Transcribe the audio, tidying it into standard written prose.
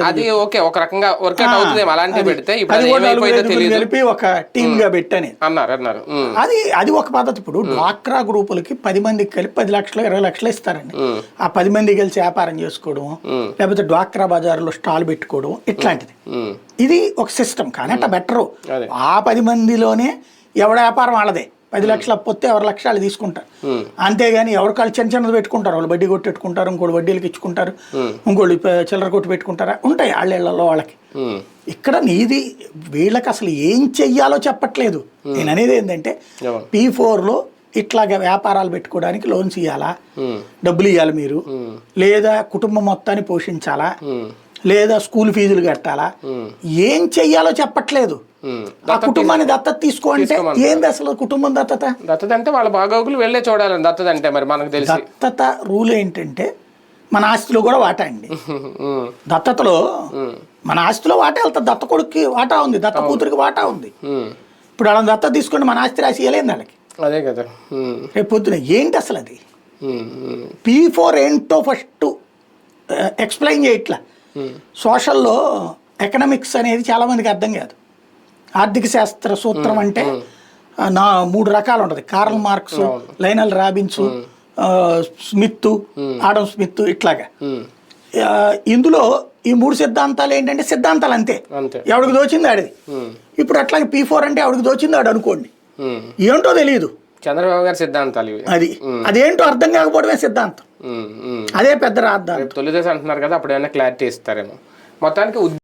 అది ఓకే, ఒక రకంగా వర్కౌట్ అవుతుంది అలాంటివి పెడితే. ఇప్పుడు కలిపి ఒక టీమ్ గా పెట్టని అన్నారు. అది ఒక పద్ధతి. ఇప్పుడు డ్వాక్రా గ్రూపులకి 10 మందికి కలిపి 10 లక్షలు 20 లక్షలు ఇస్తారండి. ఆ 10 మంది కలిసి వ్యాపారం చేసుకోవడం, లేకపోతే డ్వాక్రా బజార్లో స్టాల్ పెట్టుకోవడం, ఇట్లాంటిది. ఇది ఒక సిస్టమ్. కానీ అట్లా బెటరు. ఆ 10 మందిలోనే ఎవడ వ్యాపారం వాళ్ళదే. 10 లక్షలు అప్పొస్తే 20 లక్షలు తీసుకుంటారు. అంతేగాని ఎవరికాళ్ళు చిన్న చిన్నది పెట్టుకుంటారు. వాళ్ళు వడ్డీ కొట్టి పెట్టుకుంటారు, ఇంకోటి వడ్డీలకు ఇచ్చుకుంటారు, ఇంకోళ్ళు చిల్లర కొట్టి పెట్టుకుంటారా, ఉంటాయి వాళ్ళ వాళ్ళకి. ఇక్కడ నీది వీళ్ళకి అసలు ఏం చెయ్యాలో చెప్పట్లేదు. నేను అనేది ఏంటంటే P4లో ఇట్లాగా వ్యాపారాలు పెట్టుకోవడానికి లోన్స్ ఇవ్వాలా, డబ్బులు ఇవ్వాలి మీరు, లేదా కుటుంబం మొత్తాన్ని పోషించాలా, లేదా స్కూల్ ఫీజులు కట్టాలా, ఏం చెయ్యాలో చెప్పట్లేదు. ఆ కుటుంబాన్ని దత్తత తీసుకోంటే ఏంది అసలు కుటుంబం దత్తత? దత్తత అంటే వాళ్ళ బాగోగులు వెళ్ళే చూడాలని దత్తత అంటే. మరి మనకు తెలిసి దత్తత రూల్ ఏంటంటే మన ఆస్తిలో కూడా వాటా అండి. దత్తతలో మన ఆస్తిలో వాటా వెళ్తుంది. దత్త కొడుక్కి వాటా ఉంది, దత్త కూతురికి వాటా ఉంది. ఇప్పుడు వాళ్ళని దత్తత తీసుకుంటే మన ఆస్తి రాసి ఇవ్వలేదు వాళ్ళకి. అదే కదా. రేపు పొద్దున ఏంటి అసలు అది? P4 ఏంటో ఫస్ట్ ఎక్స్ప్లెయిన్ చేయట్లా. సోషల్లో ఎకనామిక్స్ అనేది చాలా మందికి అర్థం కాదు. ఆర్థిక శాస్త్ర సూత్రం అంటే 3 రకాలు ఉంటుంది. Karl Marx, Lionel Robbins, Smith, Adam Smith, ఇట్లాగా. ఇందులో ఈ 3 సిద్ధాంతాలు ఏంటంటే సిద్ధాంతాలు అంతే, ఎవడికి దోచింది ఆడిది. ఇప్పుడు అట్లాగే P4 అంటే ఎవడికి దోచింది ఆడు అనుకోండి, ఏంటో తెలియదు. చంద్రబాబు గారి సిద్ధాంతాలు అదేంటో అర్థం కాకపోవడమే సిద్ధాంతం. అదే పెద్ద రాద్దాం. తెలుగుదేశం అంటున్నారు కదా, అప్పుడు ఏమైనా క్లారిటీ ఇస్తారేమో మొత్తానికి.